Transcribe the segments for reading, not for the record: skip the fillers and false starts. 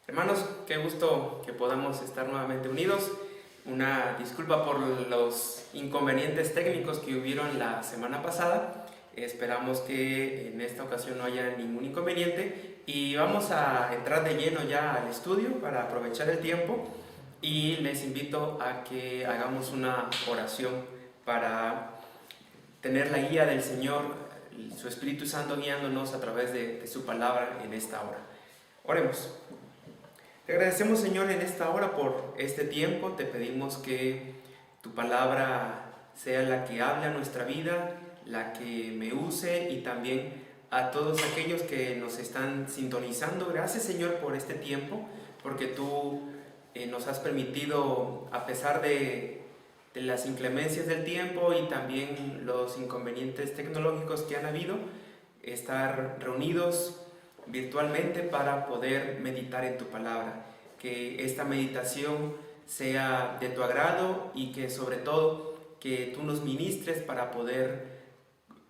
Hermanos, qué gusto que podamos estar nuevamente unidos. Una disculpa por los inconvenientes técnicos que hubieron la semana pasada. Esperamos que en esta ocasión no haya ningún inconveniente y vamos a entrar de lleno ya al estudio para aprovechar el tiempo, y les invito a que hagamos una oración para tener la guía del Señor, su Espíritu Santo guiándonos a través de su palabra en esta hora. Oremos. Te agradecemos, Señor, en esta hora por este tiempo. Te pedimos que tu palabra sea la que hable a nuestra vida, la que me use y también a todos aquellos que nos están sintonizando. Gracias, Señor, por este tiempo, porque tú nos has permitido, a pesar de las inclemencias del tiempo y también los inconvenientes tecnológicos que han habido, estar reunidos virtualmente para poder meditar en tu palabra. Que esta meditación sea de tu agrado y que sobre todo que tú nos ministres para poder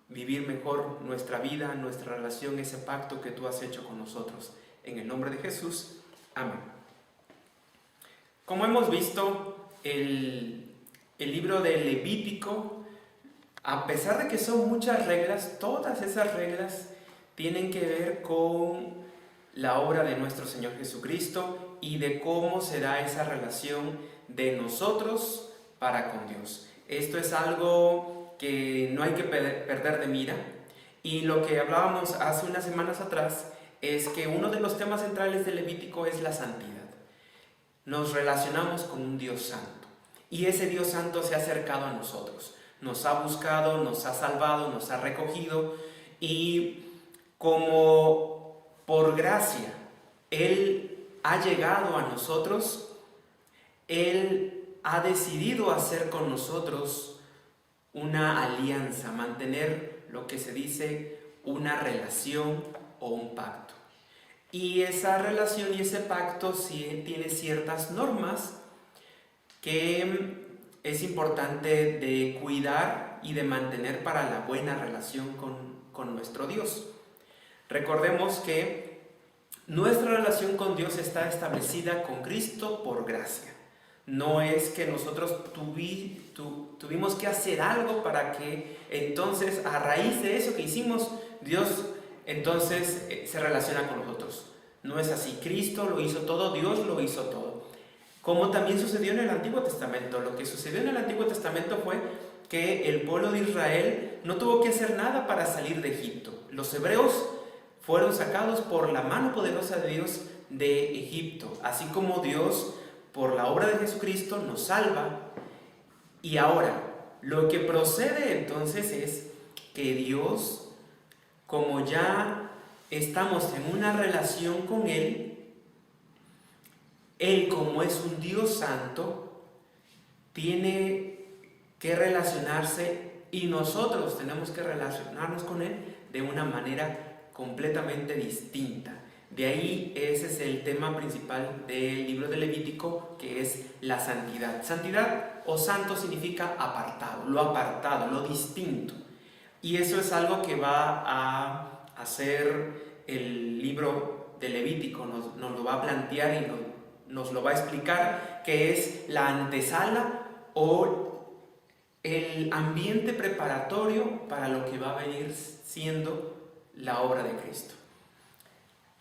vivir mejor nuestra vida, nuestra relación, ese pacto que tú has hecho con nosotros. En el nombre de Jesús, amén. Como hemos visto, el libro de Levítico, a pesar de que son muchas reglas, todas esas reglas tienen que ver con la obra de nuestro Señor Jesucristo y de cómo será esa relación de nosotros para con Dios. Esto es algo que no hay que perder de mira, y lo que hablábamos hace unas semanas atrás es que uno de los temas centrales del Levítico es la santidad. Nos relacionamos con un Dios santo y ese Dios santo se ha acercado a nosotros, nos ha buscado, nos ha salvado, nos ha recogido, y como por gracia Él ha llegado a nosotros, Él ha decidido hacer con nosotros una alianza, mantener lo que se dice una relación o un pacto. Y esa relación y ese pacto sí tiene ciertas normas que es importante de cuidar y de mantener para la buena relación con nuestro Dios. Recordemos que nuestra relación con Dios está establecida con Cristo por gracia. No es que nosotros tuvimos que hacer algo para que entonces, a raíz de eso que hicimos, Dios entonces se relaciona con nosotros. No es así. Cristo lo hizo todo, Dios lo hizo todo. Como también sucedió en el Antiguo Testamento. Lo que sucedió en el Antiguo Testamento fue que el pueblo de Israel no tuvo que hacer nada para salir de Egipto. Los hebreos fueron sacados por la mano poderosa de Dios de Egipto, así como Dios, por la obra de Jesucristo, nos salva. Y ahora, lo que procede entonces es que Dios, como ya estamos en una relación con Él, Él, como es un Dios santo, tiene que relacionarse, y nosotros tenemos que relacionarnos con Él de una manera completamente distinta. De ahí ese es el tema principal del libro de Levítico, que es la santidad. Santidad o santo significa apartado, lo distinto. Y eso es algo que va a hacer el libro de Levítico, nos lo va a plantear y nos lo va a explicar, que es la antesala o el ambiente preparatorio para lo que va a venir siendo la obra de Cristo.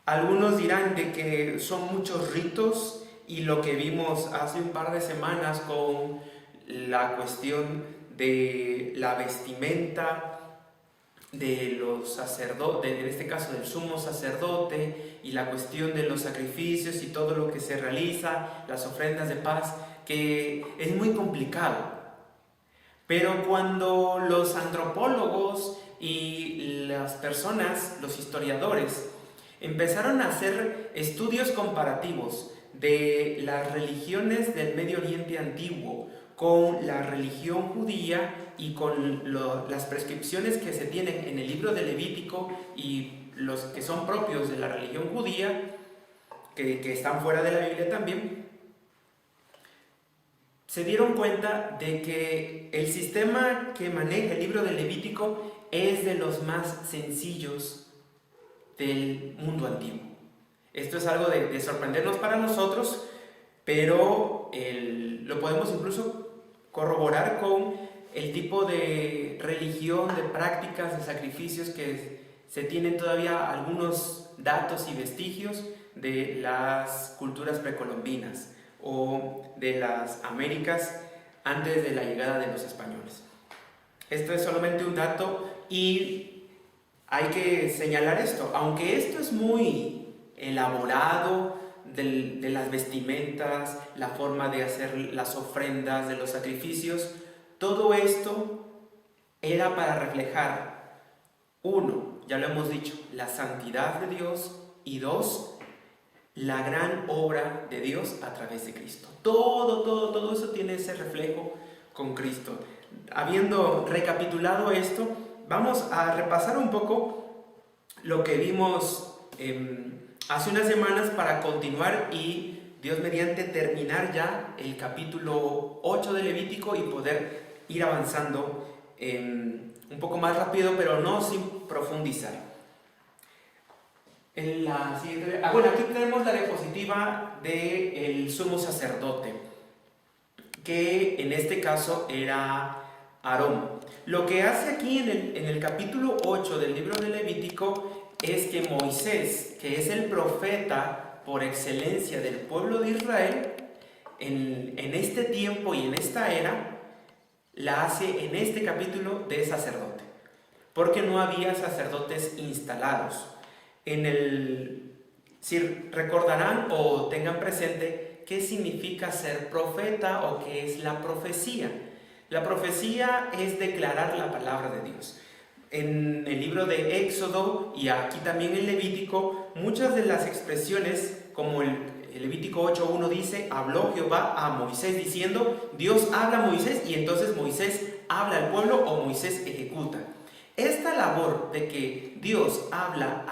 Algunos dirán de que son muchos ritos, y lo que vimos hace un par de semanas con la cuestión de la vestimenta de los sacerdotes, en este caso del sumo sacerdote, y la cuestión de los sacrificios y todo lo que se realiza, las ofrendas de paz, que es muy complicado. Pero cuando los antropólogos y las personas, los historiadores, empezaron a hacer estudios comparativos de las religiones del Medio Oriente antiguo con la religión judía y con las prescripciones que se tienen en el libro de Levítico y los que son propios de la religión judía, que están fuera de la Biblia también, se dieron cuenta de que el sistema que maneja el libro de Levítico es de los más sencillos del mundo antiguo. Esto es algo de sorprendernos para nosotros, pero lo podemos incluso corroborar con el tipo de religión, de prácticas, de sacrificios que se tienen todavía algunos datos y vestigios de las culturas precolombinas o de las Américas antes de la llegada de los españoles. Esto es solamente un dato y hay que señalar esto, aunque esto es muy elaborado de las vestimentas, la forma de hacer las ofrendas, de los sacrificios, todo esto era para reflejar, uno, ya lo hemos dicho, la santidad de Dios, y dos, la gran obra de Dios a través de Cristo. Todo eso tiene ese reflejo con Cristo. Habiendo recapitulado esto, vamos a repasar un poco lo que vimos hace unas semanas para continuar y Dios mediante terminar ya el capítulo 8 de Levítico y poder ir avanzando un poco más rápido, pero no sin profundizar. Bueno, aquí tenemos la diapositiva del sumo sacerdote, que en este caso era Aarón. Lo que hace aquí en el capítulo 8 del libro de Levítico es que Moisés, que es el profeta por excelencia del pueblo de Israel, en este tiempo y en esta era, la hace en este capítulo de sacerdote, porque no había sacerdotes instalados. Si recordarán o tengan presente qué significa ser profeta o qué es la profecía. La profecía es declarar la palabra de Dios. En el libro de Éxodo y aquí también en Levítico, muchas de las expresiones, como el Levítico 8:1 dice, habló Jehová a Moisés diciendo, Dios habla a Moisés y entonces Moisés habla al pueblo o Moisés ejecuta. Esta labor de que Dios habla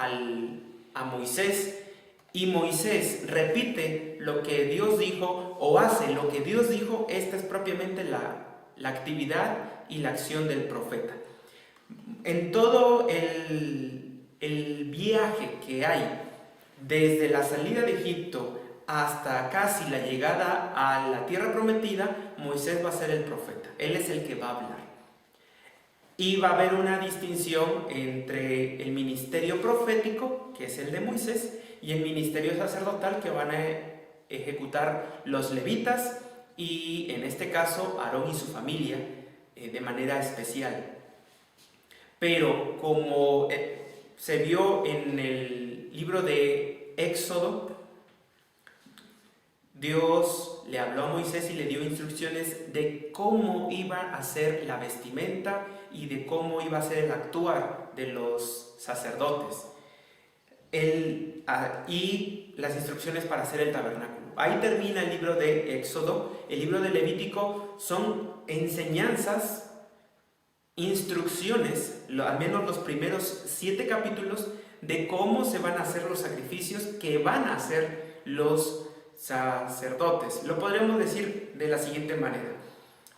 a Moisés y Moisés repite lo que Dios dijo o hace lo que Dios dijo, esta es propiamente la actividad y la acción del profeta. En todo el viaje que hay desde la salida de Egipto hasta casi la llegada a la tierra prometida, Moisés va a ser el profeta. Él es el que va a hablar. Y va a haber una distinción entre el ministerio profético, que es el de Moisés, y el ministerio sacerdotal que van a ejecutar los levitas y en este caso Aarón y su familia de manera especial. Pero como se vio en el libro de Éxodo, Dios le habló a Moisés y le dio instrucciones de cómo iba a ser la vestimenta y de cómo iba a ser el actuar de los sacerdotes y las instrucciones para hacer el tabernáculo. Ahí termina el libro de Éxodo. El libro de Levítico son enseñanzas, instrucciones, al menos los primeros 7 capítulos, de cómo se van a hacer los sacrificios que van a hacer los sacerdotes. Lo podríamos decir de la siguiente manera: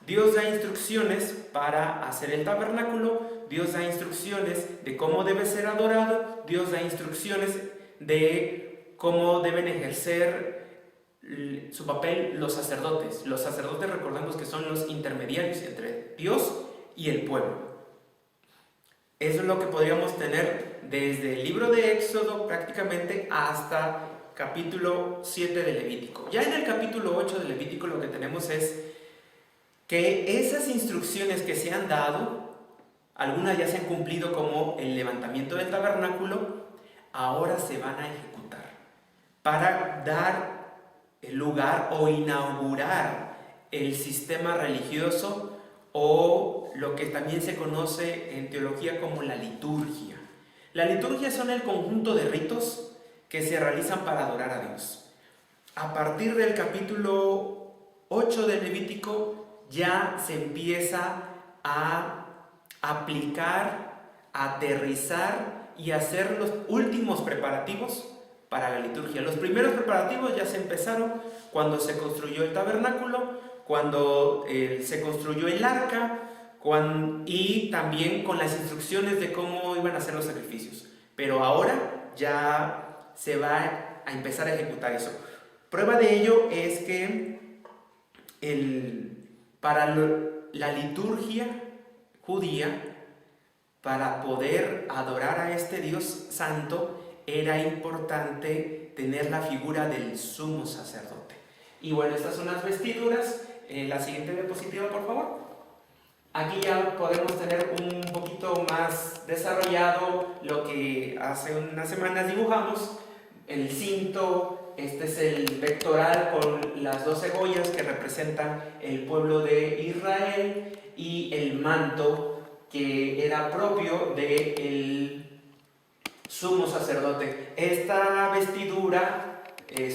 Dios da instrucciones para hacer el tabernáculo, Dios da instrucciones de cómo debe ser adorado, Dios da instrucciones de cómo deben ejercer su papel los sacerdotes. Los sacerdotes, recordemos que son los intermediarios entre Dios y el pueblo. Eso es lo que podríamos tener desde el libro de Éxodo prácticamente hasta capítulo 7 de Levítico. Ya en el capítulo 8 de Levítico lo que tenemos es que esas instrucciones que se han dado, algunas ya se han cumplido como el levantamiento del tabernáculo, ahora se van a ejecutar para dar lugar o inaugurar el sistema religioso o lo que también se conoce en teología como la liturgia. La liturgia son el conjunto de ritos que se realizan para adorar a Dios. A partir del capítulo 8 de Levítico ya se empieza a aplicar, a aterrizar y hacer los últimos preparativos para la liturgia. Los primeros preparativos ya se empezaron cuando se construyó el tabernáculo, cuando se construyó el arca y también con las instrucciones de cómo iban a ser los sacrificios. Pero ahora ya se va a empezar a ejecutar eso. Prueba de ello es que para la liturgia judía, para poder adorar a este Dios santo, era importante tener la figura del sumo sacerdote. Y bueno, estas son las vestiduras. La siguiente diapositiva, por favor. Aquí ya podemos tener un poquito más desarrollado lo que hace unas semanas dibujamos. El cinto, este es el pectoral con las 12 joyas que representan el pueblo de Israel, y el manto que era propio del sumo sacerdote. Esta vestidura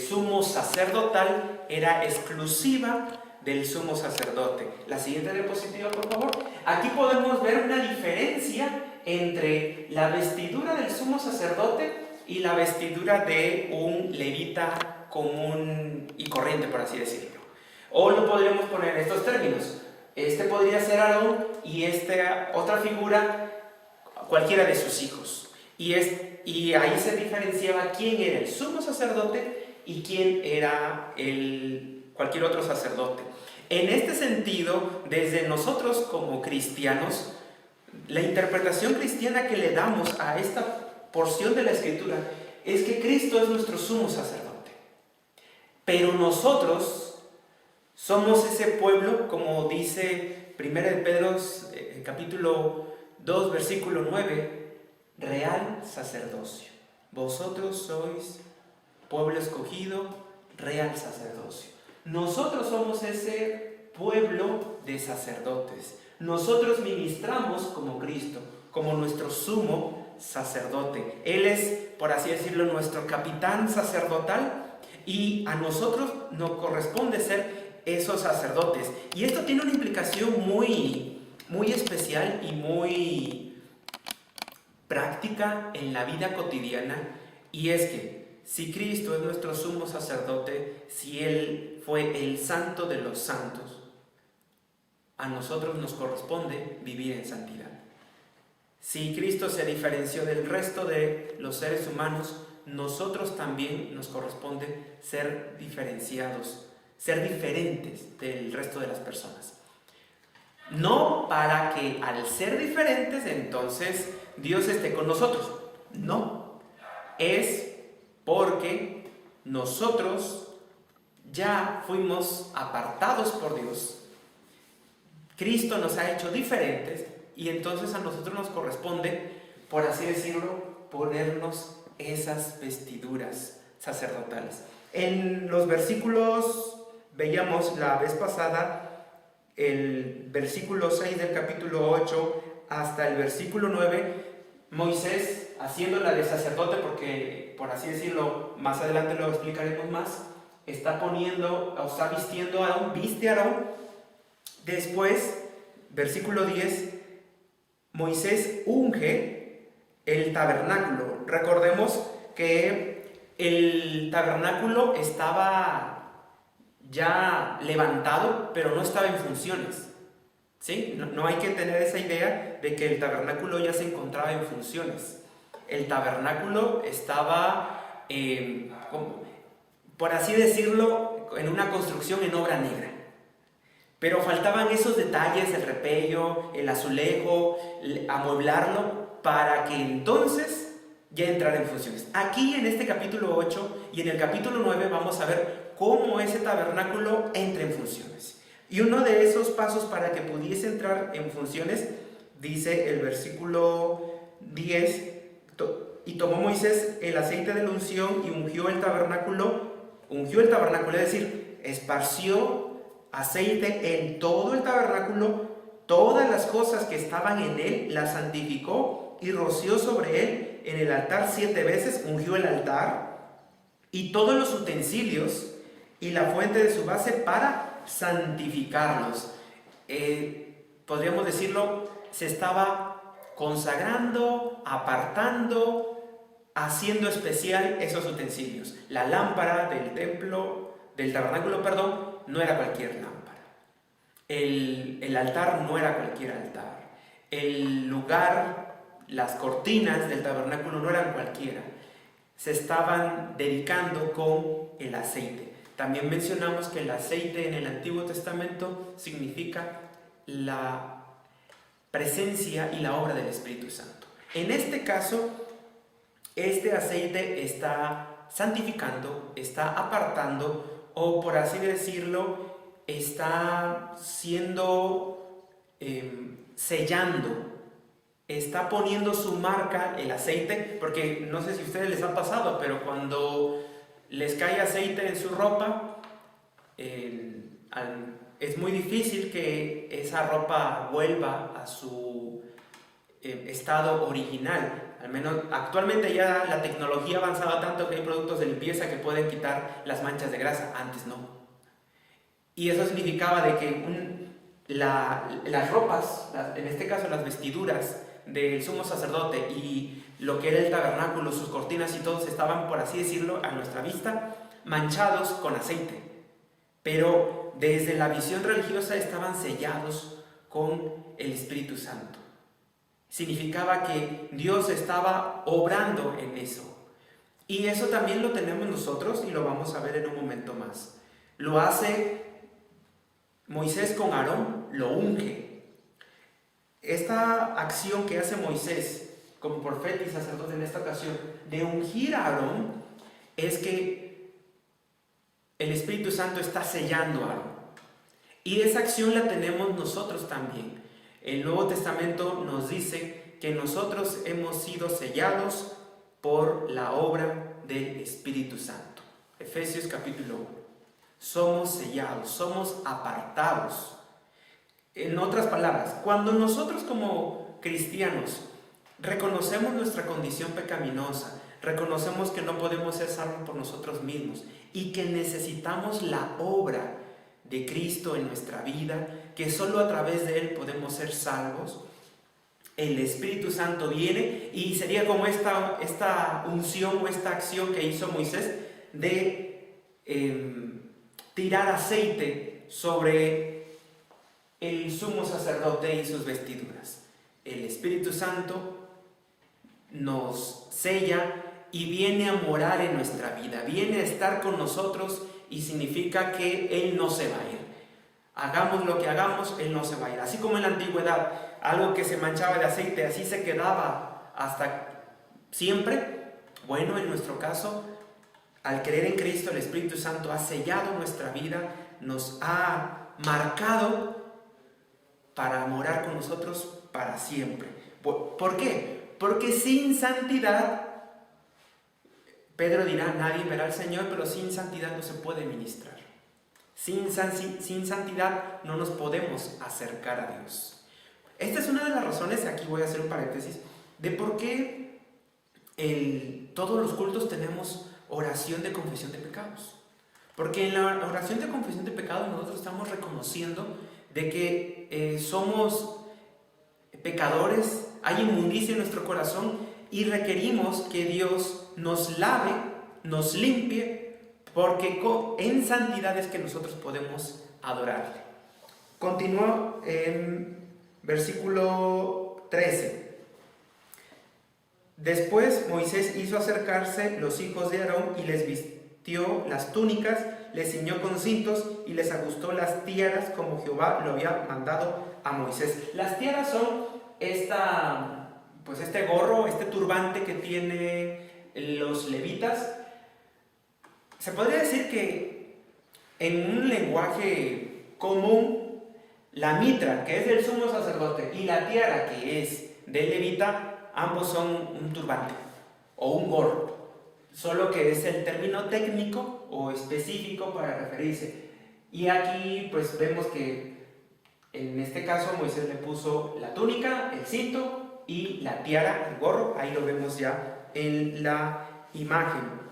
sumo sacerdotal era exclusiva del sumo sacerdote. La siguiente diapositiva, por favor. Aquí podemos ver una diferencia entre la vestidura del sumo sacerdote y la vestidura de un levita común y corriente, por así decirlo. O lo podríamos poner en estos términos. Este podría ser Aarón y esta otra figura cualquiera de sus hijos. Y ahí se diferenciaba quién era el sumo sacerdote y quién era cualquier otro sacerdote. En este sentido, desde nosotros como cristianos, la interpretación cristiana que le damos a esta porción de la Escritura es que Cristo es nuestro sumo sacerdote. Pero nosotros somos ese pueblo, como dice 1 de Pedro capítulo 2, versículo 9, real sacerdocio. Vosotros sois pueblo escogido, real sacerdocio. Nosotros somos ese pueblo de sacerdotes. Nosotros ministramos como Cristo, como nuestro sumo sacerdote. Él es, por así decirlo, nuestro capitán sacerdotal, y a nosotros nos corresponde ser esos sacerdotes. Y esto tiene una implicación muy, muy especial y muy práctica en la vida cotidiana, y es que si Cristo es nuestro sumo sacerdote, si Él fue el santo de los santos, a nosotros nos corresponde vivir en santidad. Si Cristo se diferenció del resto de los seres humanos, nosotros también nos corresponde ser diferenciados, ser diferentes del resto de las personas. No para que al ser diferentes entonces Dios esté con nosotros, no, es porque nosotros ya fuimos apartados por Dios. Cristo nos ha hecho diferentes, y entonces a nosotros nos corresponde, por así decirlo, ponernos esas vestiduras sacerdotales. En los versículos, veíamos la vez pasada, el versículo 6 del capítulo 8 hasta el versículo 9, Moisés, haciéndola de sacerdote, porque por así decirlo, más adelante lo explicaremos más, está vistiendo a Aarón, viste a Aarón. Después, versículo 10, Moisés unge el tabernáculo. Recordemos que el tabernáculo estaba ya levantado, pero no estaba en funciones. ¿Sí? No hay que tener esa idea de que el tabernáculo ya se encontraba en funciones. El tabernáculo estaba, por así decirlo, en una construcción en obra negra. Pero faltaban esos detalles, el repello, el azulejo, amueblarlo, para que entonces ya entrara en funciones. Aquí en este capítulo 8 y en el capítulo 9 vamos a ver cómo ese tabernáculo entra en funciones. Y uno de esos pasos para que pudiese entrar en funciones, dice el versículo 10, y tomó Moisés el aceite de la unción y ungió el tabernáculo, es decir, esparció aceite en todo el tabernáculo, todas las cosas que estaban en él las santificó y roció sobre él en el altar 7 veces, ungió el altar y todos los utensilios y la fuente de su base para santificarlos. Podríamos decirlo, se estaba consagrando, apartando, haciendo especial esos utensilios. La lámpara del tabernáculo, no era cualquier lámpara. El altar no era cualquier altar. El lugar, las cortinas del tabernáculo no eran cualquiera. se estaban dedicando con el aceite. También mencionamos que el aceite en el Antiguo Testamento significa la presencia y la obra del Espíritu Santo. En este caso, este aceite está santificando, está apartando, o por así decirlo, está siendo sellando, está poniendo su marca el aceite, porque no sé si a ustedes les ha pasado, pero cuando les cae aceite en su ropa, es muy difícil que esa ropa vuelva a su estado original. Al menos actualmente ya la tecnología ha avanzado tanto que hay productos de limpieza que pueden quitar las manchas de grasa, antes no. Y eso significaba de que las ropas, en este caso las vestiduras del sumo sacerdote y lo que era el tabernáculo, sus cortinas y todos estaban, por así decirlo, a nuestra vista, manchados con aceite. Pero desde la visión religiosa estaban sellados con el Espíritu Santo. Significaba que Dios estaba obrando en eso. Y eso también lo tenemos nosotros y lo vamos a ver en un momento más. Lo hace Moisés con Aarón, lo unge. Esta acción que hace Moisés como profeta y sacerdote en esta ocasión de ungir a Aarón es que el Espíritu Santo está sellando a Aarón. Y esa acción la tenemos nosotros también. El Nuevo Testamento nos dice que nosotros hemos sido sellados por la obra del Espíritu Santo. Efesios capítulo 1. Somos sellados, somos apartados. En otras palabras, cuando nosotros como cristianos reconocemos nuestra condición pecaminosa, reconocemos que no podemos ser salvos por nosotros mismos y que necesitamos la obra de Cristo en nuestra vida, que solo a través de Él podemos ser salvos, el Espíritu Santo viene y sería como esta unción o esta acción que hizo Moisés de tirar aceite sobre el sumo sacerdote y sus vestiduras. El Espíritu Santo nos sella y viene a morar en nuestra vida, viene a estar con nosotros y significa que Él no se va a ir. Hagamos lo que hagamos, Él no se va a ir. Así como en la antigüedad, algo que se manchaba de aceite, así se quedaba hasta siempre. Bueno, en nuestro caso, al creer en Cristo, el Espíritu Santo ha sellado nuestra vida, nos ha marcado para morar con nosotros para siempre. ¿Por qué? Porque sin santidad, Pedro dirá, nadie verá al Señor, pero sin santidad no se puede ministrar. Sin santidad no nos podemos acercar a Dios. Esta es una de las razones, aquí voy a hacer un paréntesis, de por qué todos los cultos tenemos oración de confesión de pecados. Porque en la oración de confesión de pecados nosotros estamos reconociendo de que somos pecadores, hay inmundicia en nuestro corazón y requerimos que Dios nos lave, nos limpie, porque en santidad es que nosotros podemos adorarle. Continúa en versículo 13. Después Moisés hizo acercarse los hijos de Aarón y les vistió las túnicas, les ciñó con cintos y les ajustó las tiaras como Jehová lo había mandado a Moisés. Las tiaras son este gorro, este turbante que tienen los levitas. Se podría decir que en un lenguaje común, la mitra, que es del sumo sacerdote, y la tiara, que es del levita, ambos son un turbante o un gorro, solo que es el término técnico o específico para referirse. Y aquí pues vemos que en este caso Moisés le puso la túnica, el cinto y la tiara, el gorro. Ahí lo vemos ya en la imagen.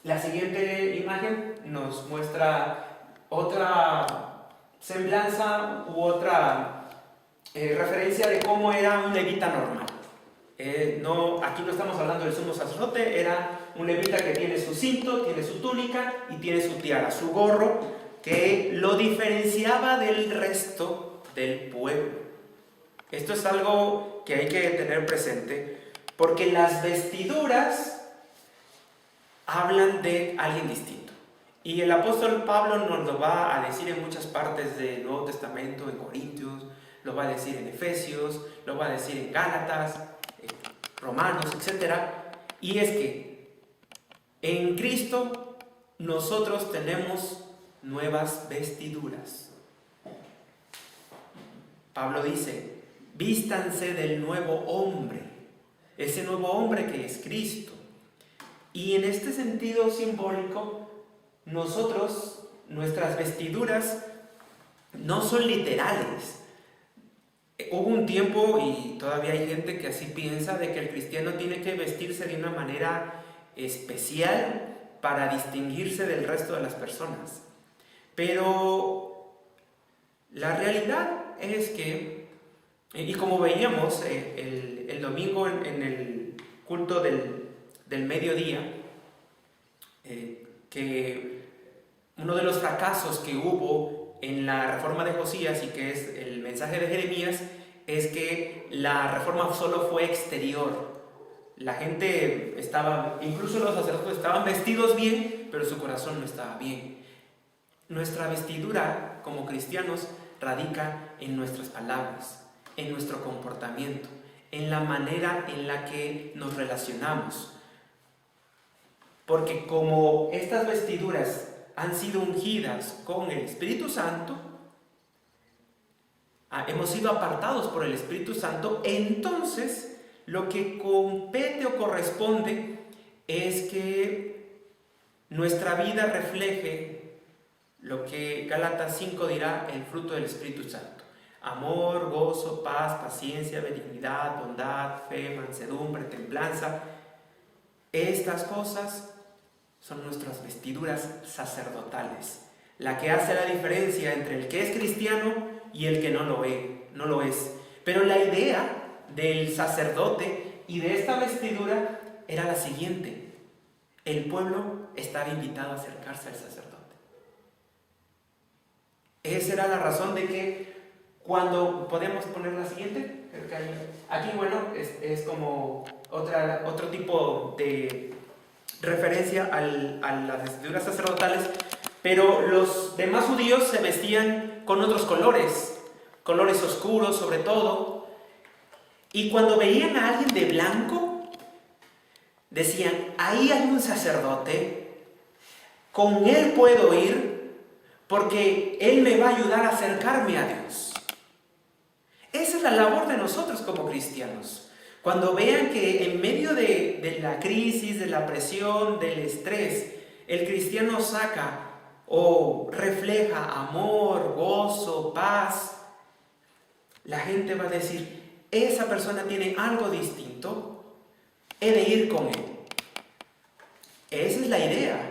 La siguiente imagen nos muestra otra semblanza u otra referencia de cómo era un levita normal. Aquí no estamos hablando del sumo sacerdote, era un levita que tiene su cinto, tiene su túnica y tiene su tiara, su gorro, que lo diferenciaba del resto del pueblo. Esto es algo que hay que tener presente, porque las vestiduras hablan de alguien distinto. Y el apóstol Pablo nos lo va a decir en muchas partes del Nuevo Testamento, en Corintios, lo va a decir en Efesios, lo va a decir en Gálatas, Romanos, etc. Y es que en Cristo nosotros tenemos nuevas vestiduras. Pablo dice, vístanse del nuevo hombre, ese nuevo hombre que es Cristo. Y en este sentido simbólico, nosotros, nuestras vestiduras no son literales. Hubo un tiempo, y todavía hay gente que así piensa, de que el cristiano tiene que vestirse de una manera especial para distinguirse del resto de las personas. Pero la realidad es que, y como veíamos el domingo en el culto del mediodía, que uno de los fracasos que hubo en la reforma de Josías y que es el mensaje de Jeremías es que la reforma solo fue exterior. La gente estaba, incluso los sacerdotes estaban vestidos bien, pero su corazón no estaba bien. Nuestra vestidura como cristianos radica en nuestras palabras, en nuestro comportamiento, en la manera en la que nos relacionamos. Porque como estas vestiduras han sido ungidas con el Espíritu Santo, hemos sido apartados por el Espíritu Santo, entonces lo que compete o corresponde es que nuestra vida refleje lo que Gálatas 5 dirá, el fruto del Espíritu Santo: amor, gozo, paz, paciencia, benignidad, bondad, fe, mansedumbre, templanza. Estas cosas son nuestras vestiduras sacerdotales, la que hace la diferencia entre el que es cristiano y el que no lo es. Pero la idea del sacerdote y de esta vestidura era la siguiente: el pueblo estaba invitado a acercarse al sacerdote. Esa era la razón de que cuando podemos poner la siguiente, aquí bueno, es como otro tipo de referencia a las vestiduras sacerdotales, pero los demás judíos se vestían con otros colores oscuros sobre todo, y cuando veían a alguien de blanco, decían, ahí hay un sacerdote, con él puedo ir, porque él me va a ayudar a acercarme a Dios. Esa es la labor de nosotros como cristianos. Cuando vean que en medio de la crisis, de la presión, del estrés, el cristiano saca o refleja amor, gozo, paz, la gente va a decir, esa persona tiene algo distinto, he de ir con él. Esa es la idea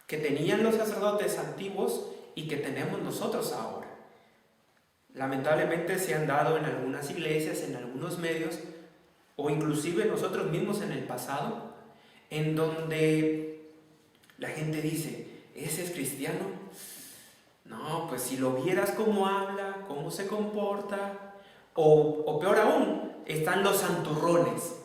que tenían los sacerdotes antiguos y que tenemos nosotros ahora. Lamentablemente se han dado en algunas iglesias, en algunos medios, o inclusive nosotros mismos en el pasado, en donde la gente dice, ¿ese es cristiano? No, pues si lo vieras cómo habla, cómo se comporta, o peor aún, están los santurrones.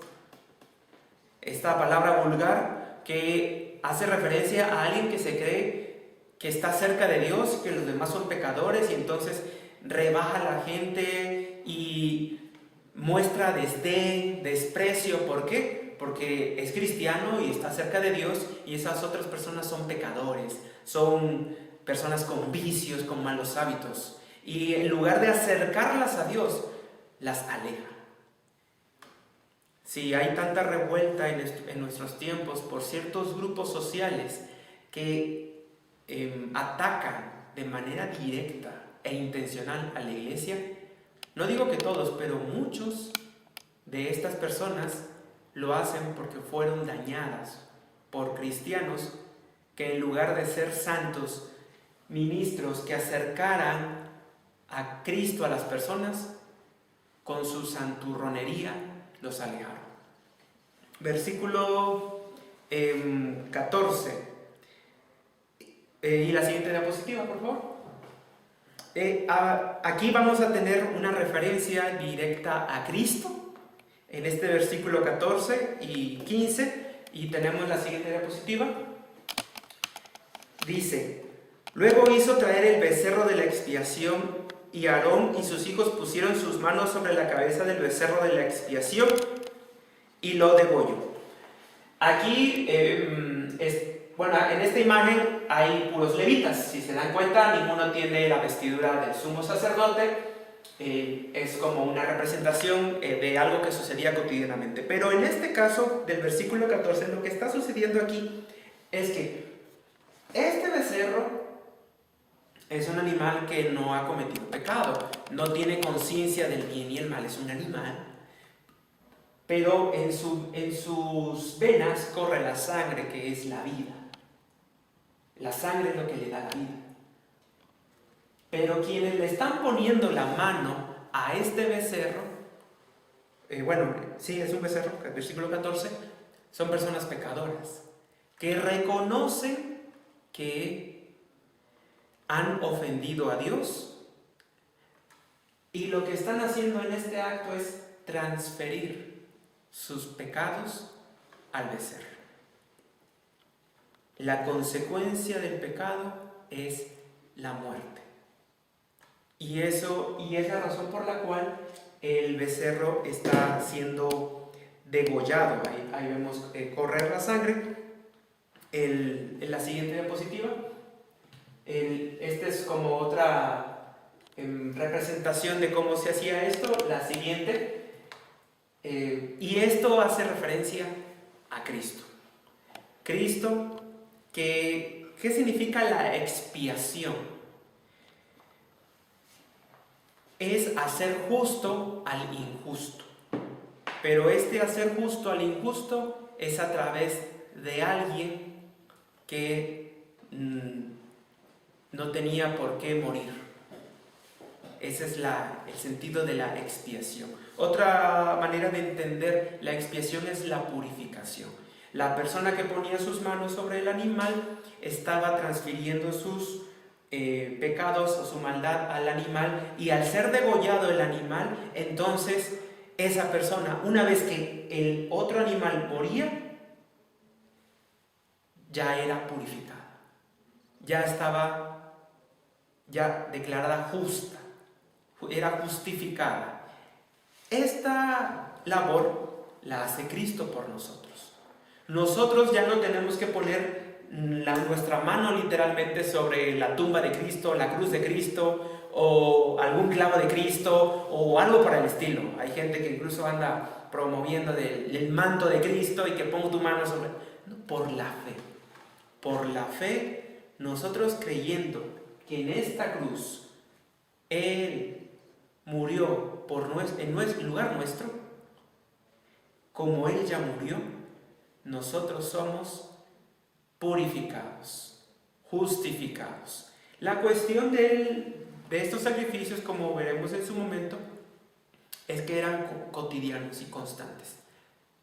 Esta palabra vulgar que hace referencia a alguien que se cree que está cerca de Dios, que los demás son pecadores y entonces rebaja a la gente y muestra desdén, desprecio. ¿Por qué? Porque es cristiano y está cerca de Dios y esas otras personas son pecadores, son personas con vicios, con malos hábitos. Y en lugar de acercarlas a Dios, las aleja. Si hay tanta revuelta en nuestros tiempos por ciertos grupos sociales que atacan de manera directa e intencional a la iglesia, no digo que todos, pero muchos de estas personas lo hacen porque fueron dañadas por cristianos que en lugar de ser santos, ministros que acercaran a Cristo a las personas, con su santurronería los alejaron. Versículo 14. Y la siguiente diapositiva, por favor. Aquí vamos a tener una referencia directa a Cristo. En este versículo 14 y 15 Y tenemos la siguiente diapositiva. Dice: luego hizo traer el becerro de la expiación, y Aarón y sus hijos pusieron sus manos sobre la cabeza del becerro de la expiación y lo degolló. Aquí, en esta imagen hay puros levitas. Si se dan cuenta, ninguno tiene la vestidura del sumo sacerdote. Es como una representación de algo que sucedía cotidianamente. Pero en este caso, del versículo 14, lo que está sucediendo aquí es que este becerro es un animal que no ha cometido pecado, no tiene conciencia del bien y el mal, es un animal, pero en sus venas corre la sangre, que es la vida. La sangre es lo que le da la vida. Pero quienes le están poniendo la mano a este becerro, es un becerro, el versículo 14, son personas pecadoras, que reconocen que han ofendido a Dios, y lo que están haciendo en este acto es transferir sus pecados al becerro. La consecuencia del pecado es la muerte. Y es la razón por la cual el becerro está siendo degollado. Ahí vemos correr la sangre. En la siguiente diapositiva, esta es como otra representación de cómo se hacía esto. La siguiente, y esto hace referencia a Cristo. Cristo, ¿qué significa la expiación? Es hacer justo al injusto. Pero este hacer justo al injusto es a través de alguien que no tenía por qué morir. Ese es el sentido de la expiación. Otra manera de entender la expiación es la purificación. La persona que ponía sus manos sobre el animal estaba transfiriendo sus pecados o su maldad al animal, y al ser degollado el animal, entonces esa persona, una vez que el otro animal moría, ya era purificada, ya estaba declarada justa, era justificada. Esta labor la hace Cristo por nosotros. Nosotros ya no tenemos que poner nuestra mano literalmente sobre la tumba de Cristo, la cruz de Cristo, o algún clavo de Cristo, o algo por el estilo. Hay gente que incluso anda promoviendo el manto de Cristo y que pongo tu mano sobre... No, por la fe. Por la fe, nosotros creyendo que en esta cruz Él murió en lugar nuestro, como Él ya murió, nosotros somos purificados, justificados. La cuestión de estos sacrificios, como veremos en su momento, es que eran cotidianos y constantes,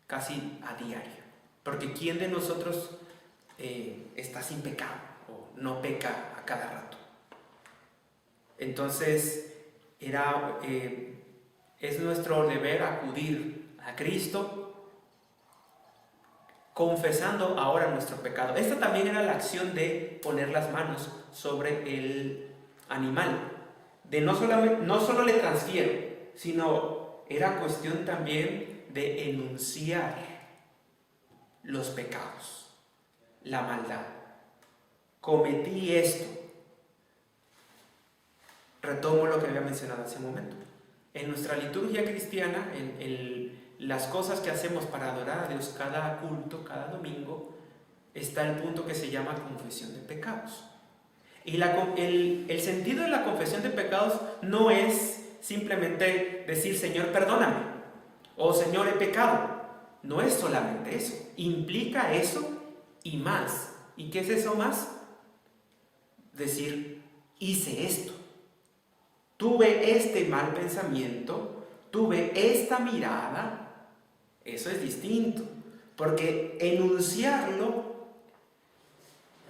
casi a diario. Porque ¿quién de nosotros está sin pecado o no peca a cada rato? Entonces, es nuestro deber acudir a Cristo, confesando ahora nuestro pecado. Esta también era la acción de poner las manos sobre el animal. De no solo le transfiero, sino era cuestión también de enunciar los pecados, la maldad. Cometí esto. Retomo lo que había mencionado hace un momento. En nuestra liturgia cristiana, las cosas que hacemos para adorar a Dios cada culto, cada domingo, está el punto que se llama confesión de pecados. Y el sentido de la confesión de pecados no es simplemente decir Señor, perdóname, o Señor, he pecado. No es solamente eso, implica eso y más. ¿Y qué es eso más? Decir, hice esto, tuve este mal pensamiento, tuve esta mirada. Eso es distinto, porque enunciarlo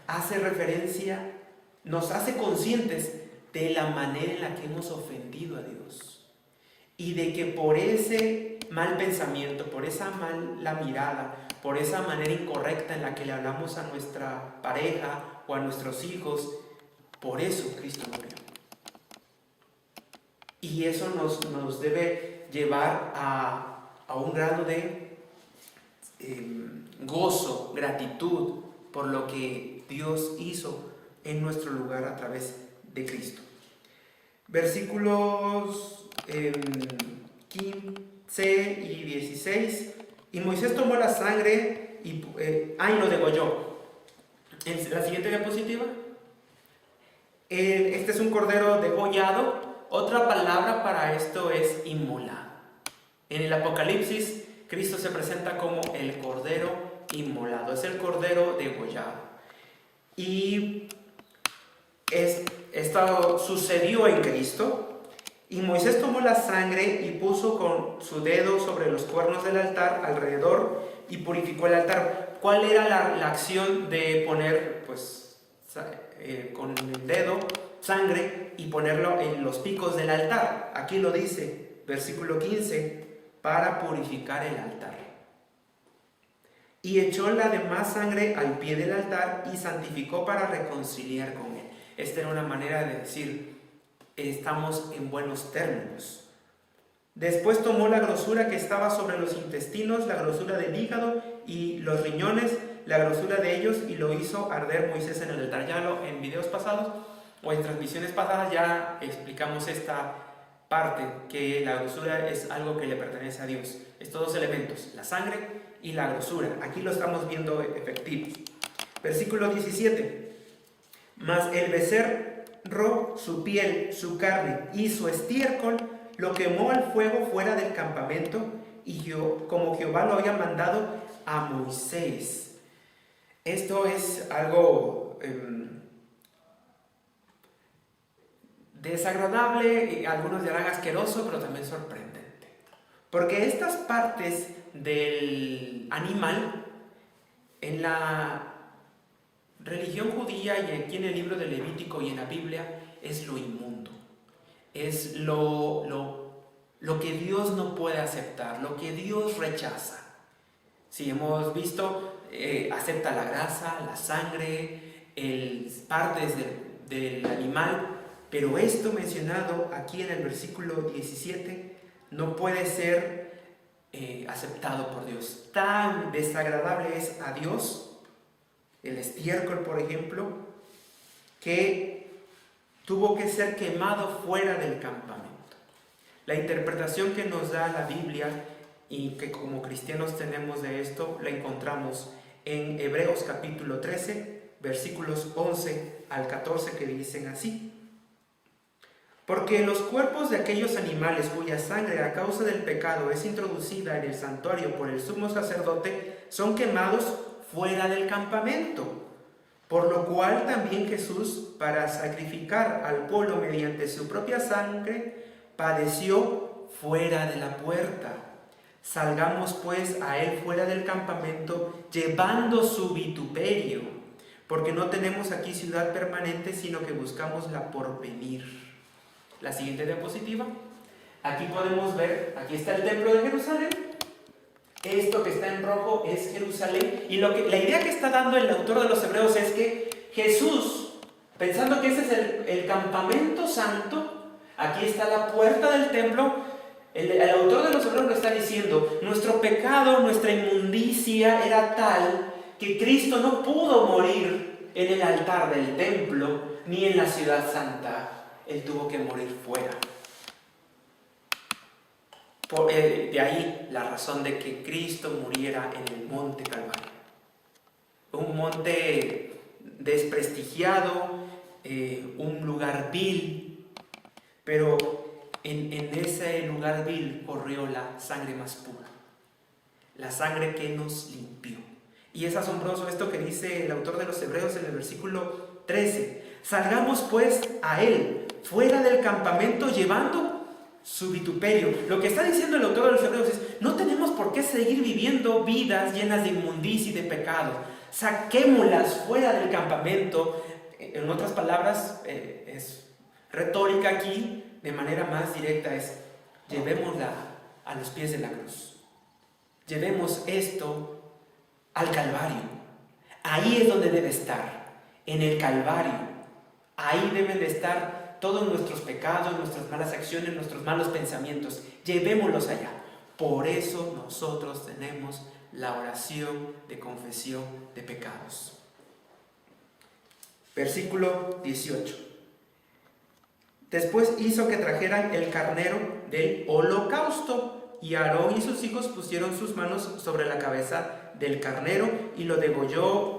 hace referencia, nos hace conscientes de la manera en la que hemos ofendido a Dios, y de que por ese mal pensamiento, por esa mala mirada, por esa manera incorrecta en la que le hablamos a nuestra pareja o a nuestros hijos. Por eso Cristo murió. Y eso nos debe llevar a un grado de gozo, gratitud por lo que Dios hizo en nuestro lugar a través de Cristo. Versículos 15 y 16. Y Moisés tomó la sangre y lo degolló. En la siguiente diapositiva. Este es un cordero degollado. Otra palabra para esto es inmolado. En el Apocalipsis, Cristo se presenta como el cordero inmolado. Es el cordero degollado. Y esto sucedió en Cristo. Y Moisés tomó la sangre y puso con su dedo sobre los cuernos del altar alrededor y purificó el altar. ¿Cuál era la acción de poner con el dedo sangre y ponerlo en los picos del altar? Aquí lo dice, versículo 15, para purificar el altar. Y echó la demás sangre al pie del altar y santificó para reconciliar con él. Esta era una manera de decir: estamos en buenos términos. Después tomó la grosura que estaba sobre los intestinos, la grosura del hígado y los riñones, la grosura de ellos, y lo hizo arder Moisés en el altar. En videos pasados o en transmisiones pasadas ya explicamos esta parte, que la grosura es algo que le pertenece a Dios. Estos dos elementos, la sangre y la grosura. Aquí lo estamos viendo efectivos. Versículo 17. Mas el becerro, su piel, su carne y su estiércol lo quemó al fuego fuera del campamento, y como Jehová lo había mandado a Moisés. Esto es algo desagradable, y algunos dirán asqueroso, pero también sorprendente. Porque estas partes del animal, en la religión judía y aquí en el libro de Levítico y en la Biblia, es lo inmundo. Es lo que Dios no puede aceptar, lo que Dios rechaza. Si hemos visto, acepta la grasa, la sangre, partes del animal, pero esto mencionado aquí en el versículo 17 no puede ser aceptado por Dios. Tan desagradable es a Dios el estiércol, por ejemplo, que tuvo que ser quemado fuera del campamento. La interpretación que nos da la Biblia y que como cristianos tenemos de esto, la encontramos en Hebreos capítulo 13, versículos 11 al 14, que dicen así: porque los cuerpos de aquellos animales cuya sangre a causa del pecado es introducida en el santuario por el sumo sacerdote son quemados fuera del campamento, por lo cual también Jesús, para sacrificar al pueblo mediante su propia sangre, padeció fuera de la puerta. Salgamos pues a él fuera del campamento, llevando su vituperio, porque no tenemos aquí ciudad permanente, sino que buscamos la porvenir. La siguiente diapositiva. Aquí podemos ver, aquí está el templo de Jerusalén. Esto que está en rojo es Jerusalén. Y la idea que está dando el autor de los Hebreos es que Jesús, pensando que ese es el campamento santo, aquí está la puerta del templo. El autor de los Hebreos lo está diciendo: nuestro pecado, nuestra inmundicia era tal que Cristo no pudo morir en el altar del templo ni en la ciudad santa. Él tuvo que morir fuera. De ahí la razón de que Cristo muriera en el monte Calvario. Un monte desprestigiado, un lugar vil, pero en ese lugar vil corrió la sangre más pura, la sangre que nos limpió. Y es asombroso esto que dice el autor de los Hebreos en el versículo 13: salgamos pues a él fuera del campamento llevando su vituperio. Lo que está diciendo el autor de los Hebreos es: no tenemos por qué seguir viviendo vidas llenas de inmundicia y de pecado. Saquémoslas fuera del campamento. En otras palabras, es retórica aquí, de manera más directa, es: llevémosla a los pies de la cruz. Llevemos esto al Calvario. Ahí es donde debe estar, en el Calvario. Ahí deben de estar todos nuestros pecados, nuestras malas acciones, nuestros malos pensamientos. Llevémoslos allá. Por eso nosotros tenemos la oración de confesión de pecados. Versículo 18. Después hizo que trajeran el carnero del holocausto, y Aarón y sus hijos pusieron sus manos sobre la cabeza del carnero y lo degolló,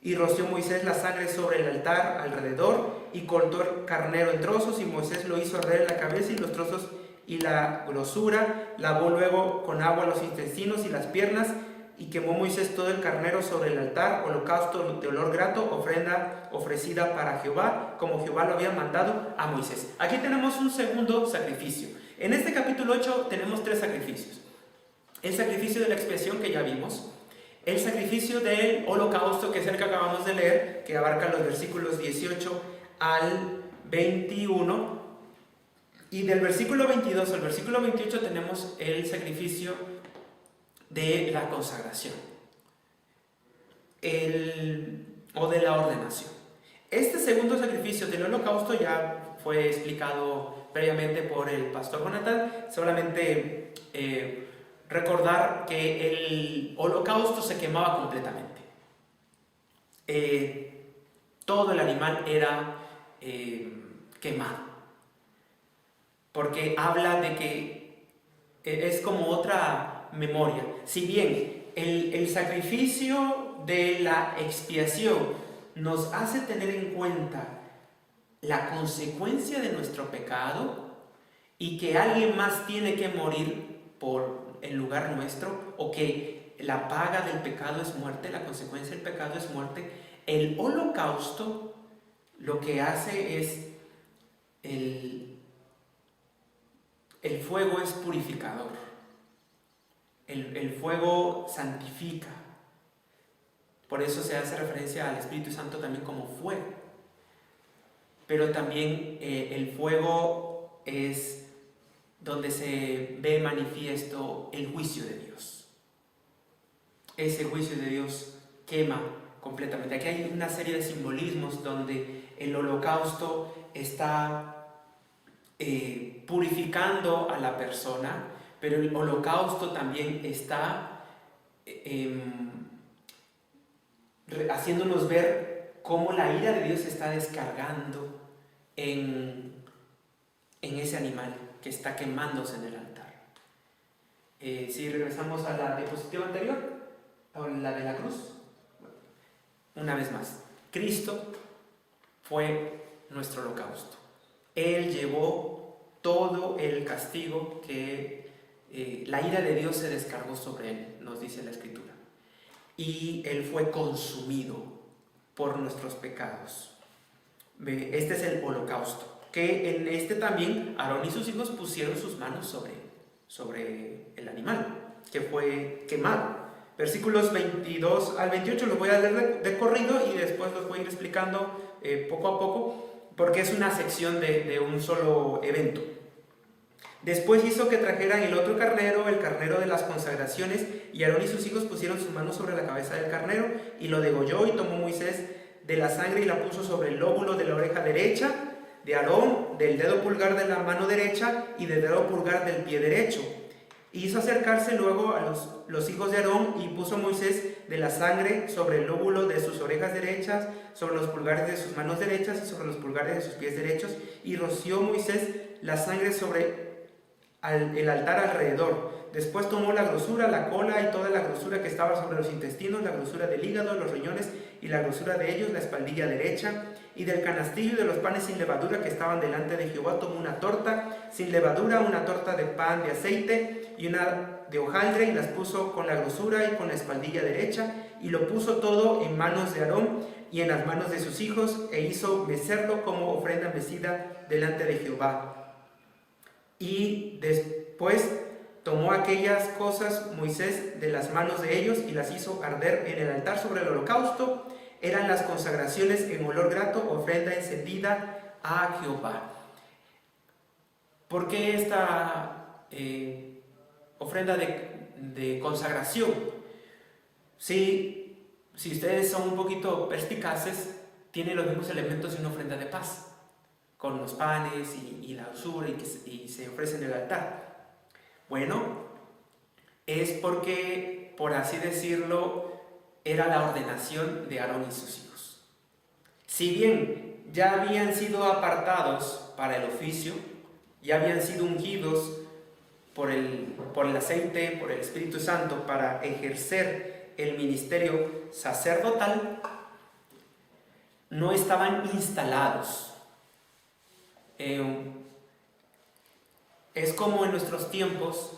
y roció Moisés la sangre sobre el altar alrededor y cortó el carnero en trozos, y Moisés lo hizo arder la cabeza y los trozos y la grosura, lavó luego con agua los intestinos y las piernas, y quemó Moisés todo el carnero sobre el altar, holocausto de olor grato, ofrenda ofrecida para Jehová, como Jehová lo había mandado a Moisés. Aquí tenemos un segundo sacrificio. En este capítulo 8 tenemos 3 sacrificios. El sacrificio de la expiación, que ya vimos. El sacrificio del holocausto, que es el que acabamos de leer, que abarca los versículos 18 al 21. Y del versículo 22 al versículo 28 tenemos el sacrificio de la consagración o de la ordenación. Este segundo sacrificio del holocausto ya fue explicado previamente por el pastor Jonathan. Solamente recordar que el holocausto se quemaba completamente. Todo el animal era quemado, porque habla de que es como otra memoria. Si bien el sacrificio de la expiación nos hace tener en cuenta la consecuencia de nuestro pecado y que alguien más tiene que morir por el lugar nuestro, o que la paga del pecado es muerte, la consecuencia del pecado es muerte, el holocausto lo que hace es el fuego es purificador. El fuego santifica. Por eso se hace referencia al Espíritu Santo también como fuego. Pero también el fuego es donde se ve manifiesto el juicio de Dios. Ese juicio de Dios quema completamente. Aquí hay una serie de simbolismos donde el holocausto está purificando a la persona, pero el holocausto también está haciéndonos ver cómo la ira de Dios se está descargando en ese animal que está quemándose en el altar. Si regresamos a la diapositiva anterior, o la de la cruz, una vez más, Cristo fue nuestro holocausto. Él llevó todo el castigo que la ira de Dios se descargó sobre él, nos dice la Escritura. Y él fue consumido por nuestros pecados. Este es el holocausto, que en este también Aarón y sus hijos pusieron sus manos sobre el animal que fue quemado. Versículos 22 al 28 los voy a leer de corrido y después los voy a ir explicando poco a poco, porque es una sección de un solo evento. Después hizo que trajeran el otro carnero, el carnero de las consagraciones, y Aarón y sus hijos pusieron sus manos sobre la cabeza del carnero, y lo degolló, y tomó Moisés de la sangre y la puso sobre el lóbulo de la oreja derecha de Aarón, del dedo pulgar de la mano derecha y del dedo pulgar del pie derecho. Y hizo acercarse luego a los hijos de Aarón, y puso Moisés de la sangre sobre el lóbulo de sus orejas derechas, sobre los pulgares de sus manos derechas y sobre los pulgares de sus pies derechos, y roció Moisés la sangre sobre el altar alrededor. Después tomó la grosura, la cola y toda la grosura que estaba sobre los intestinos, la grosura del hígado, los riñones y la grosura de ellos, la espaldilla derecha, y del canastillo y de los panes sin levadura que estaban delante de Jehová tomó una torta sin levadura, una torta de pan de aceite y una de hojaldre, y las puso con la grosura y con la espaldilla derecha, y lo puso todo en manos de Aarón y en las manos de sus hijos, e hizo mecerlo como ofrenda mecida delante de Jehová. Y después tomó aquellas cosas Moisés de las manos de ellos y las hizo arder en el altar sobre el holocausto. Eran las consagraciones en olor grato, ofrenda encendida a Jehová. ¿Por qué esta ofrenda de consagración? Si ustedes son un poquito perspicaces, tiene los mismos elementos de una ofrenda de paz, con los panes y la dulzura y se ofrece en el altar. Bueno, es porque, por así decirlo, era la ordenación de Aarón y sus hijos. Si bien ya habían sido apartados para el oficio, ya habían sido ungidos por el aceite, por el Espíritu Santo, para ejercer el ministerio sacerdotal, no estaban instalados. Es como en nuestros tiempos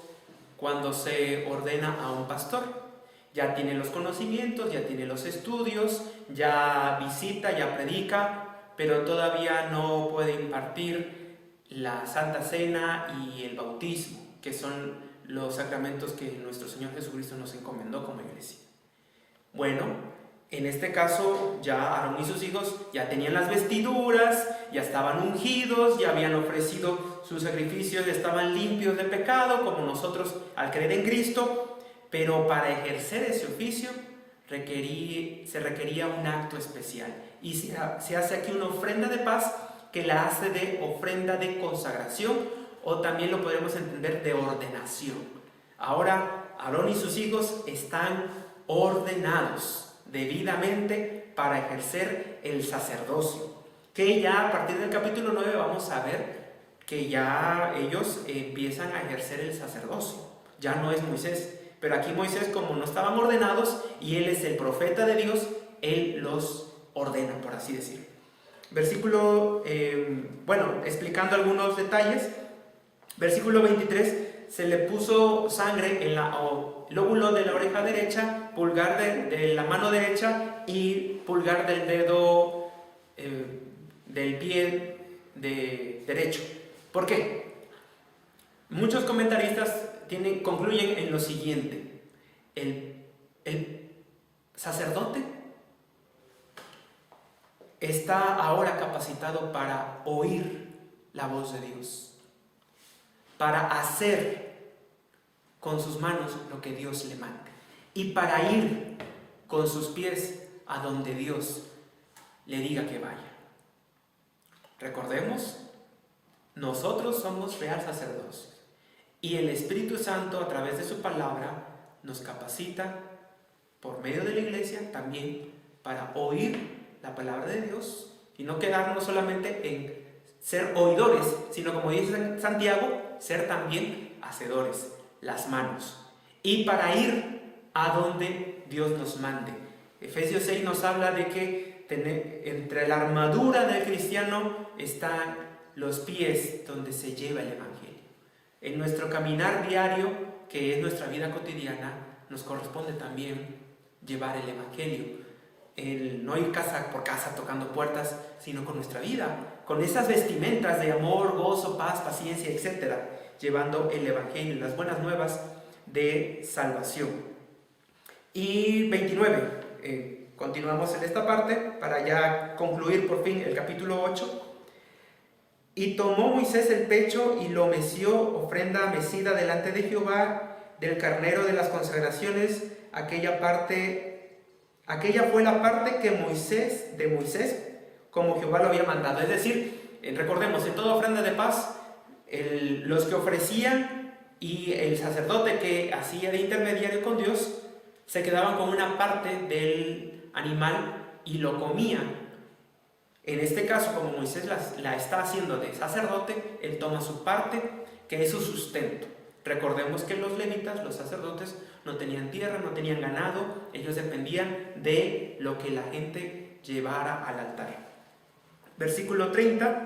cuando se ordena a un pastor. Ya tiene los conocimientos, ya tiene los estudios, ya visita, ya predica, pero todavía no puede impartir la Santa Cena y el bautismo, que son los sacramentos que nuestro Señor Jesucristo nos encomendó como iglesia. Bueno, en este caso ya Aarón y sus hijos ya tenían las vestiduras, ya estaban ungidos, ya habían ofrecido sus sacrificios, ya estaban limpios de pecado, como nosotros al creer en Cristo, pero para ejercer ese oficio se requería un acto especial. Y se hace aquí una ofrenda de paz que la hace de ofrenda de consagración, o también lo podemos entender de ordenación. Ahora Aarón y sus hijos están ordenados debidamente para ejercer el sacerdocio, que ya a partir del capítulo 9 vamos a ver que ya ellos empiezan a ejercer el sacerdocio. Ya no es Moisés, pero aquí Moisés, como no estaban ordenados y él es el profeta de Dios, él los ordena, por así decirlo. Versículo, explicando algunos detalles, versículo 23, se le puso sangre en lóbulo de la oreja derecha, pulgar de la mano derecha y pulgar del dedo del pie derecho. ¿Por qué? Muchos comentaristas concluyen en lo siguiente: el sacerdote está ahora capacitado para oír la voz de Dios, para hacer con sus manos lo que Dios le mande y para ir con sus pies a donde Dios le diga que vaya. Recordemos, nosotros somos real sacerdocio y el Espíritu Santo, a través de su palabra, nos capacita por medio de la iglesia también para oír la palabra de Dios y no quedarnos solamente en ser oidores, sino, como dice Santiago, ser también hacedores, las manos, y para ir a donde Dios nos mande. Efesios 6 nos habla de que entre la armadura del cristiano están los pies donde se lleva el evangelio. En nuestro caminar diario, que es nuestra vida cotidiana, nos corresponde también llevar el evangelio. El no ir casa por casa tocando puertas, sino con nuestra vida, con esas vestimentas de amor, gozo, paz, paciencia, etc., llevando el evangelio, las buenas nuevas de salvación. Y 29, continuamos en esta parte para ya concluir por fin el capítulo 8. Y tomó Moisés el pecho y lo meció, ofrenda mecida delante de Jehová, del carnero de las consagraciones. Aquella fue la parte de Moisés, como Jehová lo había mandado. Es decir, recordemos, en toda ofrenda de paz, los que ofrecían y el sacerdote que hacía de intermediario con Dios, se quedaban con una parte del animal y lo comían. En este caso, como Moisés la está haciendo de sacerdote, él toma su parte, que es su sustento. Recordemos que los levitas, los sacerdotes, no tenían tierra, no tenían ganado, ellos dependían de lo que la gente llevara al altar. Versículo 30.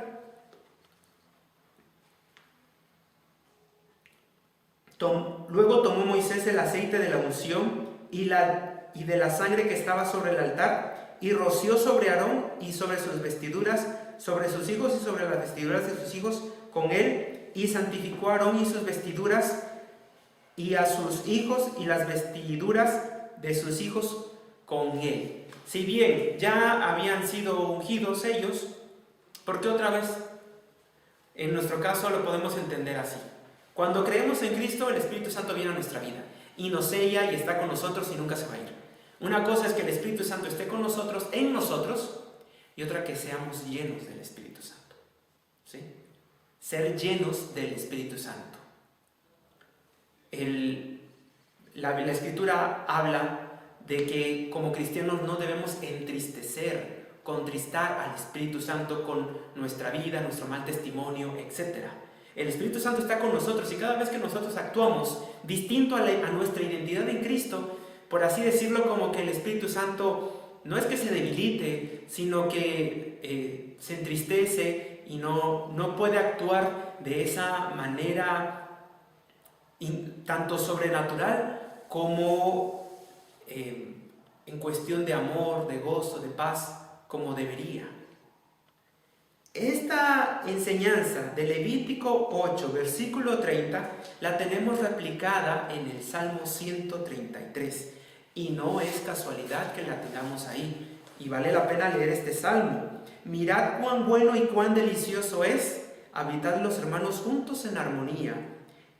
Luego tomó Moisés el aceite de la unción y de la sangre que estaba sobre el altar, y roció sobre Aarón y sobre sus vestiduras, sobre sus hijos y sobre las vestiduras de sus hijos con él, y santificó a Aarón y sus vestiduras, y a sus hijos y las vestiduras de sus hijos con él. Si bien ya habían sido ungidos ellos, ¿por qué otra vez? En nuestro caso lo podemos entender así: cuando creemos en Cristo, el Espíritu Santo viene a nuestra vida y nos sella y está con nosotros y nunca se va a ir. Una cosa es que el Espíritu Santo esté con nosotros, en nosotros, y otra que seamos llenos del Espíritu Santo. ¿Sí? Ser llenos del Espíritu Santo. La Escritura habla de que como cristianos no debemos entristecer, contristar al Espíritu Santo con nuestra vida, nuestro mal testimonio, etc. El Espíritu Santo está con nosotros y cada vez que nosotros actuamos distinto a nuestra identidad en Cristo, por así decirlo, como que el Espíritu Santo no es que se debilite, sino que se entristece y no puede actuar de esa manera tanto sobrenatural como en cuestión de amor, de gozo, de paz, como debería. Esta enseñanza de Levítico 8, versículo 30, la tenemos replicada en el Salmo 133. Y no es casualidad que la tengamos ahí. Y vale la pena leer este salmo. Mirad cuán bueno y cuán delicioso es habitar los hermanos juntos en armonía.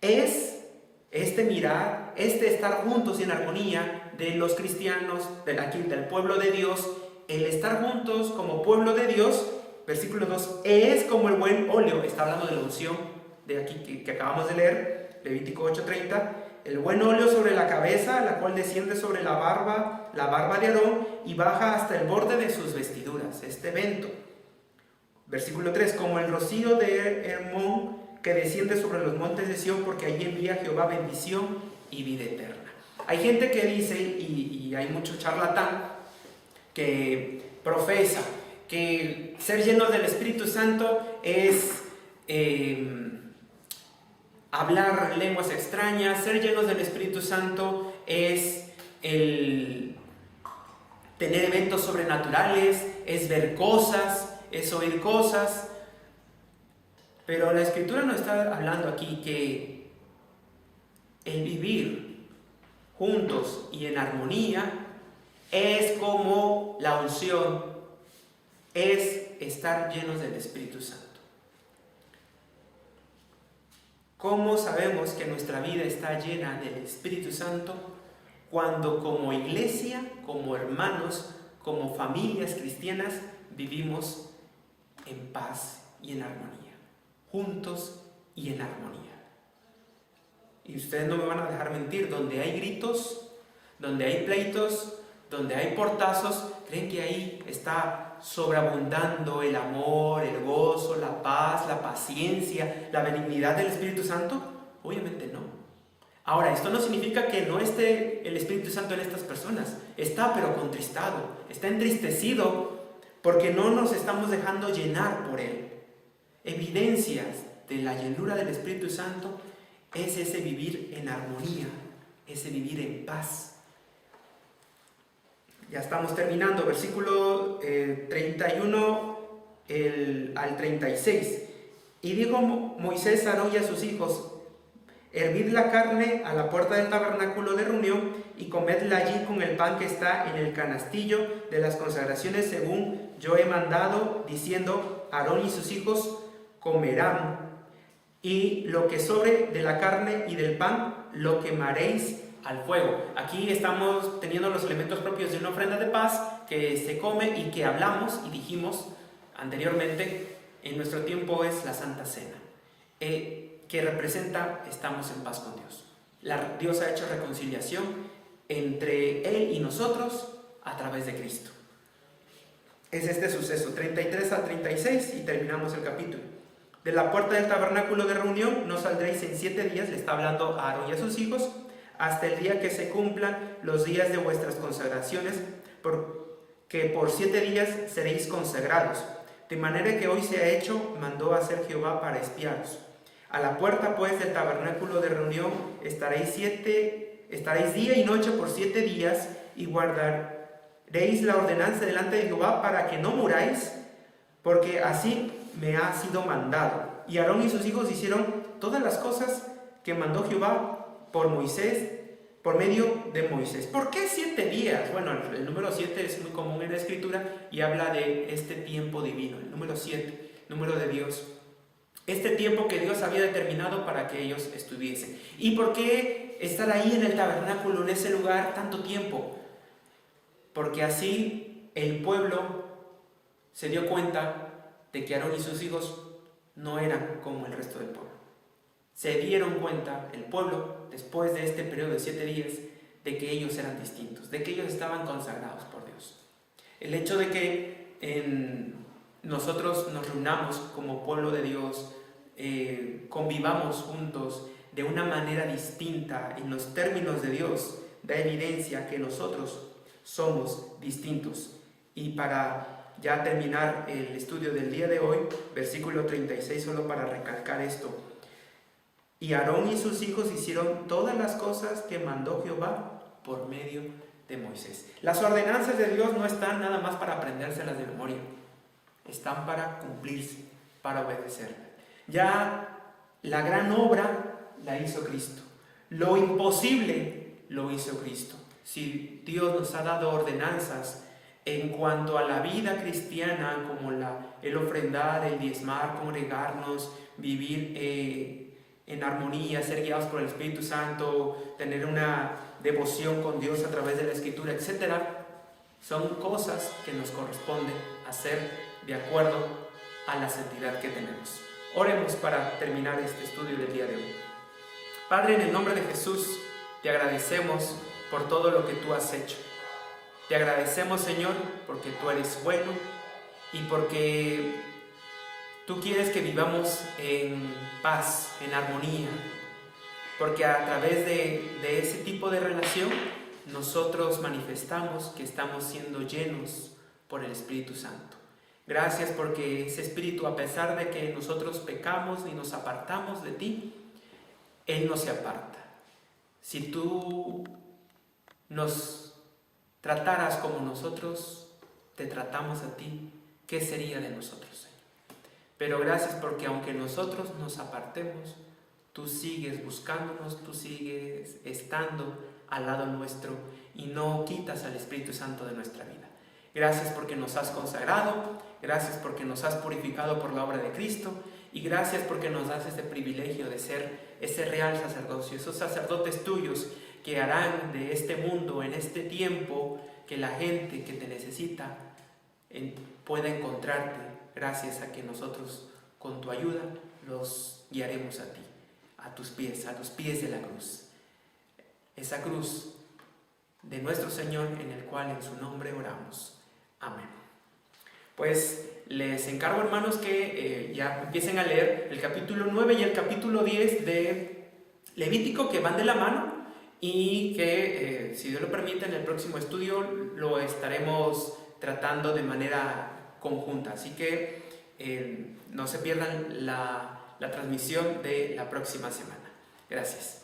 Es este mirar, este estar juntos y en armonía de los cristianos, del pueblo de Dios, el estar juntos como pueblo de Dios, versículo 2, es como el buen óleo, está hablando de la unción de aquí que acabamos de leer, Levítico 8:30, el buen óleo sobre la cabeza, la cual desciende sobre la barba de Aarón y baja hasta el borde de sus vestiduras, este evento. Versículo 3, como el rocío de Hermón que desciende sobre los montes de Sión, porque allí envía Jehová bendición y vida eterna. Hay gente que dice, y hay mucho charlatán, que profesa que ser llenos del Espíritu Santo es hablar lenguas extrañas, ser llenos del Espíritu Santo es el tener eventos sobrenaturales, es ver cosas, es oír cosas. Pero la Escritura nos está hablando aquí que el vivir juntos y en armonía es como la unción, es estar llenos del Espíritu Santo. ¿Cómo sabemos que nuestra vida está llena del Espíritu Santo? Cuando como iglesia, como hermanos, como familias cristianas, vivimos en paz y en armonía. Juntos y en armonía. Y ustedes no me van a dejar mentir, donde hay gritos, donde hay pleitos, donde hay portazos, ¿creen que ahí está sobreabundando el amor, el gozo, la paz, la paciencia, la benignidad del Espíritu Santo? Obviamente no. Ahora, esto no significa que no esté el Espíritu Santo en estas personas. Está, pero contristado, está entristecido porque no nos estamos dejando llenar por Él. Evidencias de la llenura del Espíritu Santo es ese vivir en armonía, ese vivir en paz. Ya estamos terminando, versículo 31 al 36. Y dijo Moisés a Aarón y a sus hijos: hervid la carne a la puerta del tabernáculo de reunión y comedla allí con el pan que está en el canastillo de las consagraciones, según yo he mandado, diciendo: Aarón y sus hijos comerán, y lo que sobre de la carne y del pan lo quemaréis al fuego. Aquí estamos teniendo los elementos propios de una ofrenda de paz que se come y que hablamos y dijimos anteriormente, en nuestro tiempo es la Santa Cena, que representa estamos en paz con Dios. Dios ha hecho reconciliación entre Él y nosotros a través de Cristo. Es este suceso, 33 al 36, y terminamos el capítulo. De la puerta del tabernáculo de reunión no saldréis en 7 días, le está hablando a Aarón y a sus hijos, hasta el día que se cumplan los días de vuestras consagraciones, porque por 7 días seréis consagrados. De manera que hoy se ha hecho, mandó hacer Jehová para espiaros. A la puerta pues del tabernáculo de reunión estaréis día y noche por 7 días, y guardaréis la ordenanza delante de Jehová para que no muráis, porque así me ha sido mandado. Y Aarón y sus hijos hicieron todas las cosas que mandó Jehová por medio de Moisés. ¿Por qué 7 días? Bueno, el número 7 es muy común en la Escritura y habla de este tiempo divino. El número 7, número de Dios. Este tiempo que Dios había determinado para que ellos estuviesen. ¿Y por qué estar ahí en el tabernáculo, en ese lugar, tanto tiempo? porque así el pueblo se dio cuenta de que Aarón y sus hijos no eran como el resto del pueblo. Se dieron cuenta el pueblo, después de este periodo de 7 días, de que ellos eran distintos, de que ellos estaban consagrados por Dios. El hecho de que nosotros nos reunamos como pueblo de Dios, convivamos juntos de una manera distinta en los términos de Dios, da evidencia que nosotros somos distintos. Y para ya terminar el estudio del día de hoy, versículo 36, solo para recalcar esto: y Aarón y sus hijos hicieron todas las cosas que mandó Jehová por medio de Moisés. Las ordenanzas de Dios no están nada más para aprendérselas de memoria, están para cumplirse, para obedecer. Ya la gran obra la hizo Cristo. Lo imposible lo hizo Cristo. Si Dios nos ha dado ordenanzas en cuanto a la vida cristiana, como el ofrendar, el diezmar, congregarnos, vivir en armonía, ser guiados por el Espíritu Santo, tener una devoción con Dios a través de la Escritura, etc., son cosas que nos corresponden hacer de acuerdo a la santidad que tenemos. Oremos para terminar este estudio del día de hoy. Padre, en el nombre de Jesús, te agradecemos por todo lo que tú has hecho. Te agradecemos, Señor, porque tú eres bueno y porque tú quieres que vivamos en paz, en armonía, porque a través de ese tipo de relación nosotros manifestamos que estamos siendo llenos por el Espíritu Santo. Gracias porque ese Espíritu, a pesar de que nosotros pecamos y nos apartamos de ti, Él no se aparta. Si tú nos trataras como nosotros te tratamos a ti, ¿qué sería de nosotros, Señor? Pero gracias porque aunque nosotros nos apartemos, tú sigues buscándonos, tú sigues estando al lado nuestro y no quitas al Espíritu Santo de nuestra vida. Gracias porque nos has consagrado, gracias porque nos has purificado por la obra de Cristo y gracias porque nos das este privilegio de ser ese real sacerdocio, esos sacerdotes tuyos que harán de este mundo, en este tiempo, que la gente que te necesita pueda encontrarte, gracias a que nosotros con tu ayuda los guiaremos a ti, a los pies de la cruz. Esa cruz de nuestro Señor, en el cual en su nombre oramos. Amén. Pues les encargo, hermanos, que ya empiecen a leer el capítulo 9 y el capítulo 10 de Levítico, que van de la mano, y que, si Dios lo permite, en el próximo estudio lo estaremos tratando de manera conjunta. Así que no se pierdan la transmisión de la próxima semana. Gracias.